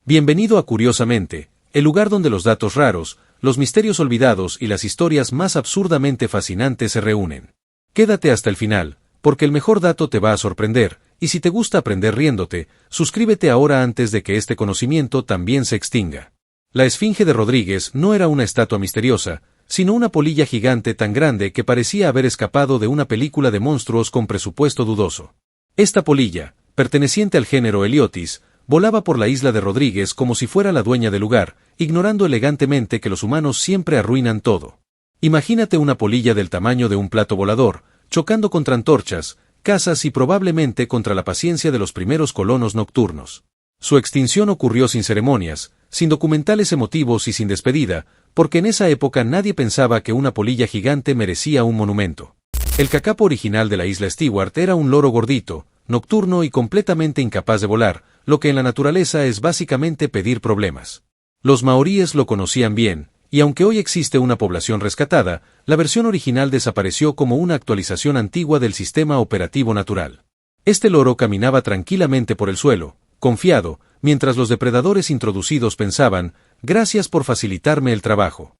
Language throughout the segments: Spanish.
Bienvenido a Curiosamente, el lugar donde los datos raros, los misterios olvidados y las historias más absurdamente fascinantes se reúnen. Quédate hasta el final, porque el mejor dato te va a sorprender, y si te gusta aprender riéndote, suscríbete ahora antes de que este conocimiento también se extinga. La Esfinge de Rodríguez no era una estatua misteriosa, sino una polilla gigante tan grande que parecía haber escapado de una película de monstruos con presupuesto dudoso. Esta polilla, perteneciente al género Heliotis, volaba por la isla de Rodríguez como si fuera la dueña del lugar, ignorando elegantemente que los humanos siempre arruinan todo. Imagínate una polilla del tamaño de un plato volador, chocando contra antorchas, casas y probablemente contra la paciencia de los primeros colonos nocturnos. Su extinción ocurrió sin ceremonias, sin documentales emotivos y sin despedida, porque en esa época nadie pensaba que una polilla gigante merecía un monumento. El cacapo original de la isla Stewart era un loro gordito, nocturno y completamente incapaz de volar, lo que en la naturaleza es básicamente pedir problemas. Los maoríes lo conocían bien, y aunque hoy existe una población rescatada, la versión original desapareció como una actualización antigua del sistema operativo natural. Este loro caminaba tranquilamente por el suelo, confiado, mientras los depredadores introducidos pensaban, gracias por facilitarme el trabajo.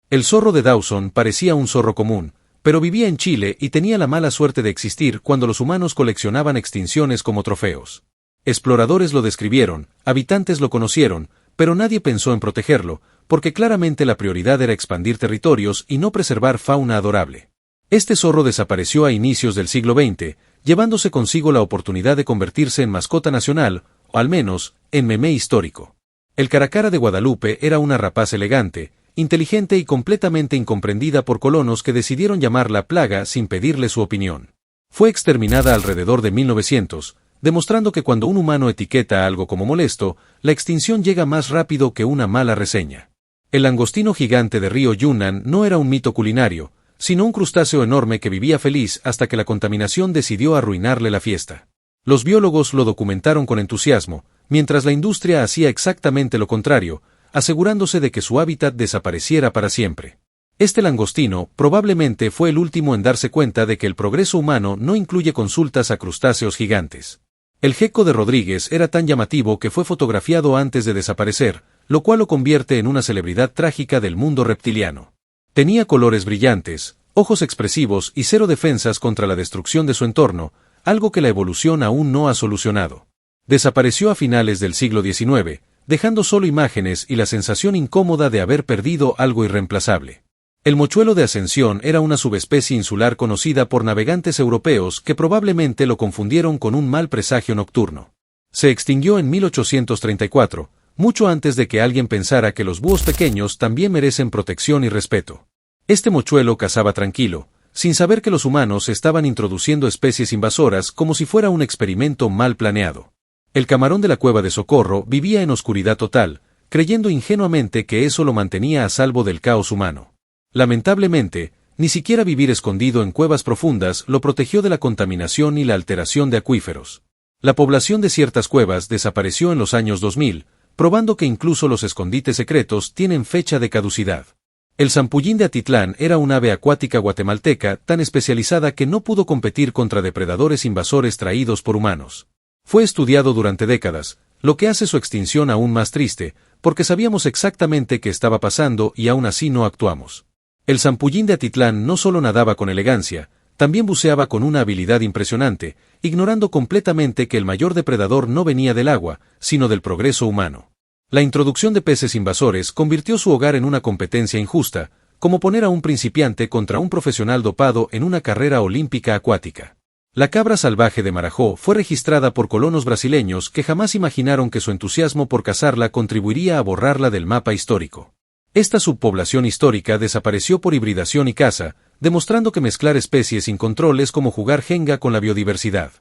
El zorro de Dawson parecía un zorro común, pero vivía en Chile y tenía la mala suerte de existir cuando los humanos coleccionaban extinciones como trofeos. Exploradores lo describieron, habitantes lo conocieron, pero nadie pensó en protegerlo, porque claramente la prioridad era expandir territorios y no preservar fauna adorable. Este zorro desapareció a inicios del siglo XX, llevándose consigo la oportunidad de convertirse en mascota nacional, o al menos, en meme histórico. El caracara de Guadalupe era una rapaz elegante, inteligente y completamente incomprendida por colonos que decidieron llamarla plaga sin pedirle su opinión. Fue exterminada alrededor de 1900, demostrando que cuando un humano etiqueta algo como molesto, la extinción llega más rápido que una mala reseña. El langostino gigante de río Yunnan no era un mito culinario, sino un crustáceo enorme que vivía feliz hasta que la contaminación decidió arruinarle la fiesta. Los biólogos lo documentaron con entusiasmo, mientras la industria hacía exactamente lo contrario, asegurándose de que su hábitat desapareciera para siempre. Este langostino probablemente fue el último en darse cuenta de que el progreso humano no incluye consultas a crustáceos gigantes. El gecko de Rodríguez era tan llamativo que fue fotografiado antes de desaparecer, lo cual lo convierte en una celebridad trágica del mundo reptiliano. Tenía colores brillantes, ojos expresivos y cero defensas contra la destrucción de su entorno, algo que la evolución aún no ha solucionado. Desapareció a finales del siglo XIX, dejando solo imágenes y la sensación incómoda de haber perdido algo irreemplazable. El mochuelo de Ascensión era una subespecie insular conocida por navegantes europeos que probablemente lo confundieron con un mal presagio nocturno. Se extinguió en 1834, mucho antes de que alguien pensara que los búhos pequeños también merecen protección y respeto. Este mochuelo cazaba tranquilo, sin saber que los humanos estaban introduciendo especies invasoras como si fuera un experimento mal planeado. El camarón de la cueva de Socorro vivía en oscuridad total, creyendo ingenuamente que eso lo mantenía a salvo del caos humano. Lamentablemente, ni siquiera vivir escondido en cuevas profundas lo protegió de la contaminación y la alteración de acuíferos. La población de ciertas cuevas desapareció en los años 2000, probando que incluso los escondites secretos tienen fecha de caducidad. El zampullín de Atitlán era un ave acuática guatemalteca tan especializada que no pudo competir contra depredadores invasores traídos por humanos. Fue estudiado durante décadas, lo que hace su extinción aún más triste, porque sabíamos exactamente qué estaba pasando y aún así no actuamos. El zampullín de Atitlán no solo nadaba con elegancia, también buceaba con una habilidad impresionante, ignorando completamente que el mayor depredador no venía del agua, sino del progreso humano. La introducción de peces invasores convirtió su hogar en una competencia injusta, como poner a un principiante contra un profesional dopado en una carrera olímpica acuática. La cabra salvaje de Marajó fue registrada por colonos brasileños que jamás imaginaron que su entusiasmo por cazarla contribuiría a borrarla del mapa histórico. Esta subpoblación histórica desapareció por hibridación y caza, demostrando que mezclar especies sin control es como jugar jenga con la biodiversidad.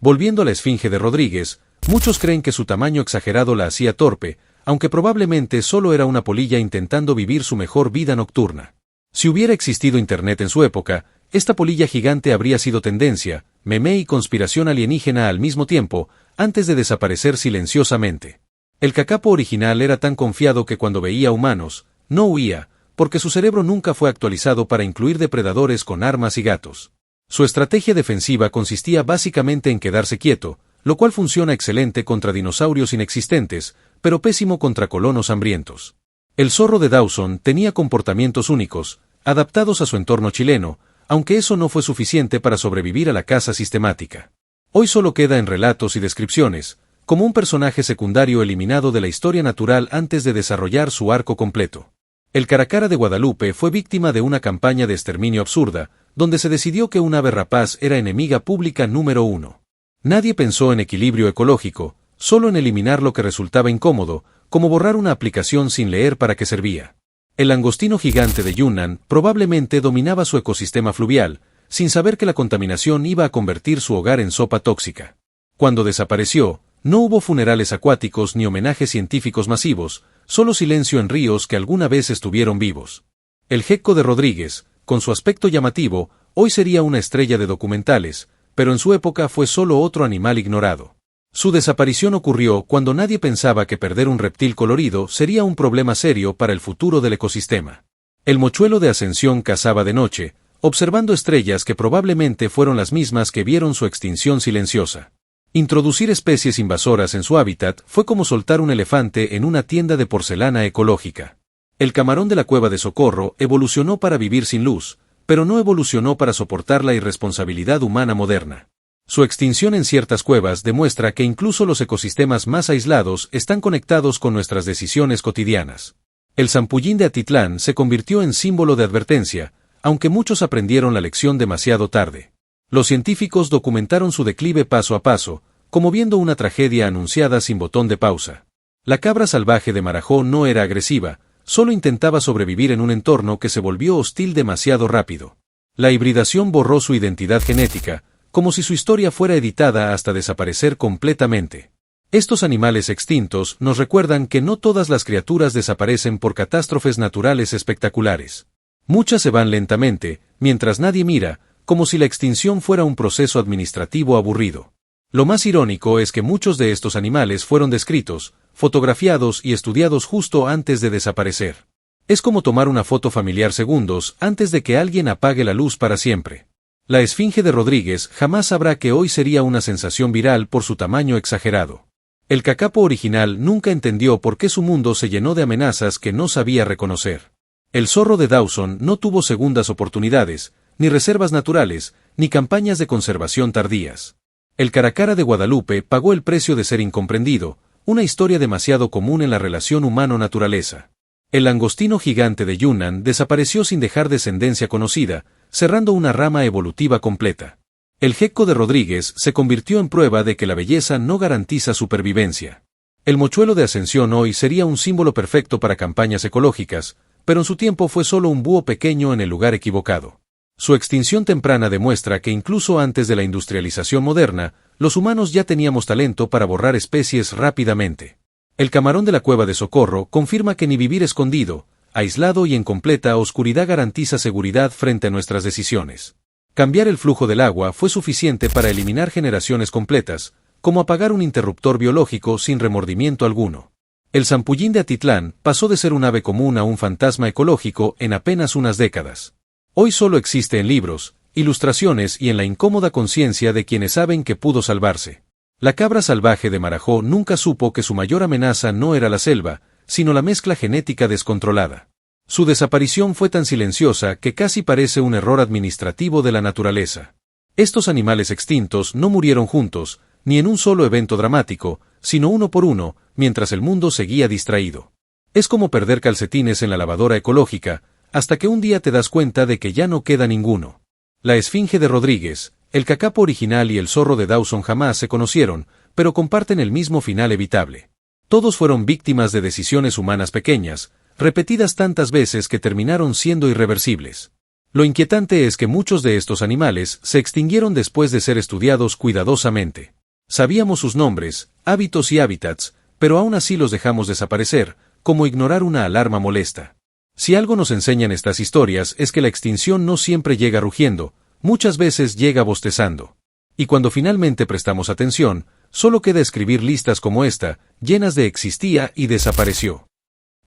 Volviendo a la Esfinge de Rodríguez, muchos creen que su tamaño exagerado la hacía torpe, aunque probablemente solo era una polilla intentando vivir su mejor vida nocturna. Si hubiera existido Internet en su época, esta polilla gigante habría sido tendencia, meme y conspiración alienígena al mismo tiempo, antes de desaparecer silenciosamente. El cacapo original era tan confiado que cuando veía humanos, no huía, porque su cerebro nunca fue actualizado para incluir depredadores con armas y gatos. Su estrategia defensiva consistía básicamente en quedarse quieto, lo cual funciona excelente contra dinosaurios inexistentes, pero pésimo contra colonos hambrientos. El zorro de Dawson tenía comportamientos únicos, adaptados a su entorno chileno, aunque eso no fue suficiente para sobrevivir a la caza sistemática. Hoy solo queda en relatos y descripciones, como un personaje secundario eliminado de la historia natural antes de desarrollar su arco completo. El caracara de Guadalupe fue víctima de una campaña de exterminio absurda, donde se decidió que un ave rapaz era enemiga pública número 1. Nadie pensó en equilibrio ecológico, solo en eliminar lo que resultaba incómodo, como borrar una aplicación sin leer para qué servía. El langostino gigante de Yunnan probablemente dominaba su ecosistema fluvial, sin saber que la contaminación iba a convertir su hogar en sopa tóxica. Cuando desapareció, no hubo funerales acuáticos ni homenajes científicos masivos, solo silencio en ríos que alguna vez estuvieron vivos. El gecko de Rodríguez, con su aspecto llamativo, hoy sería una estrella de documentales, pero en su época fue solo otro animal ignorado. Su desaparición ocurrió cuando nadie pensaba que perder un reptil colorido sería un problema serio para el futuro del ecosistema. El mochuelo de Ascensión cazaba de noche, observando estrellas que probablemente fueron las mismas que vieron su extinción silenciosa. Introducir especies invasoras en su hábitat fue como soltar un elefante en una tienda de porcelana ecológica. El camarón de la cueva de Socorro evolucionó para vivir sin luz, pero no evolucionó para soportar la irresponsabilidad humana moderna. Su extinción en ciertas cuevas demuestra que incluso los ecosistemas más aislados están conectados con nuestras decisiones cotidianas. El zampullín de Atitlán se convirtió en símbolo de advertencia, aunque muchos aprendieron la lección demasiado tarde. Los científicos documentaron su declive paso a paso, como viendo una tragedia anunciada sin botón de pausa. La cabra salvaje de Marajó no era agresiva, solo intentaba sobrevivir en un entorno que se volvió hostil demasiado rápido. La hibridación borró su identidad genética, como si su historia fuera editada hasta desaparecer completamente. Estos animales extintos nos recuerdan que no todas las criaturas desaparecen por catástrofes naturales espectaculares. Muchas se van lentamente, mientras nadie mira, como si la extinción fuera un proceso administrativo aburrido. Lo más irónico es que muchos de estos animales fueron descritos, fotografiados y estudiados justo antes de desaparecer. Es como tomar una foto familiar segundos antes de que alguien apague la luz para siempre. La esfinge de Rodríguez jamás sabrá que hoy sería una sensación viral por su tamaño exagerado. El kakapo original nunca entendió por qué su mundo se llenó de amenazas que no sabía reconocer. El zorro de Dawson no tuvo segundas oportunidades, ni reservas naturales, ni campañas de conservación tardías. El caracara de Guadalupe pagó el precio de ser incomprendido, una historia demasiado común en la relación humano-naturaleza. El langostino gigante de Yunnan desapareció sin dejar descendencia conocida, cerrando una rama evolutiva completa. El gecko de Rodríguez se convirtió en prueba de que la belleza no garantiza supervivencia. El mochuelo de Ascensión hoy sería un símbolo perfecto para campañas ecológicas, pero en su tiempo fue solo un búho pequeño en el lugar equivocado. Su extinción temprana demuestra que incluso antes de la industrialización moderna, los humanos ya teníamos talento para borrar especies rápidamente. El camarón de la cueva de Socorro confirma que ni vivir escondido, aislado y en completa oscuridad garantiza seguridad frente a nuestras decisiones. Cambiar el flujo del agua fue suficiente para eliminar generaciones completas, como apagar un interruptor biológico sin remordimiento alguno. El zampullín de Atitlán pasó de ser un ave común a un fantasma ecológico en apenas unas décadas. Hoy solo existe en libros, ilustraciones y en la incómoda conciencia de quienes saben que pudo salvarse. La cabra salvaje de Marajó nunca supo que su mayor amenaza no era la selva, sino la mezcla genética descontrolada. Su desaparición fue tan silenciosa que casi parece un error administrativo de la naturaleza. Estos animales extintos no murieron juntos, ni en un solo evento dramático, sino uno por uno, mientras el mundo seguía distraído. Es como perder calcetines en la lavadora ecológica, hasta que un día te das cuenta de que ya no queda ninguno. La esfinge de Rodríguez, el kakapo original y el zorro de Dawson jamás se conocieron, pero comparten el mismo final evitable. Todos fueron víctimas de decisiones humanas pequeñas, repetidas tantas veces que terminaron siendo irreversibles. Lo inquietante es que muchos de estos animales se extinguieron después de ser estudiados cuidadosamente. Sabíamos sus nombres, hábitos y hábitats, pero aún así los dejamos desaparecer, como ignorar una alarma molesta. Si algo nos enseñan estas historias es que la extinción no siempre llega rugiendo, muchas veces llega bostezando. Y cuando finalmente prestamos atención, solo queda escribir listas como esta, llenas de existía y desapareció.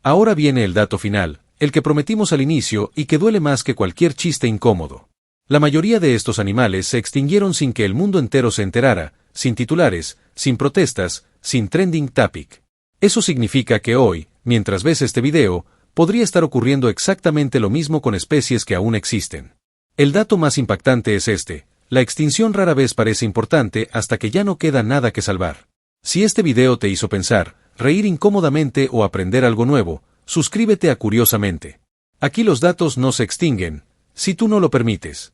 Ahora viene el dato final, el que prometimos al inicio y que duele más que cualquier chiste incómodo. La mayoría de estos animales se extinguieron sin que el mundo entero se enterara, sin titulares, sin protestas, sin trending topic. Eso significa que hoy, mientras ves este video, podría estar ocurriendo exactamente lo mismo con especies que aún existen. El dato más impactante es este: la extinción rara vez parece importante hasta que ya no queda nada que salvar. Si este video te hizo pensar, reír incómodamente o aprender algo nuevo, suscríbete a Curiosamente. Aquí los datos no se extinguen, si tú no lo permites.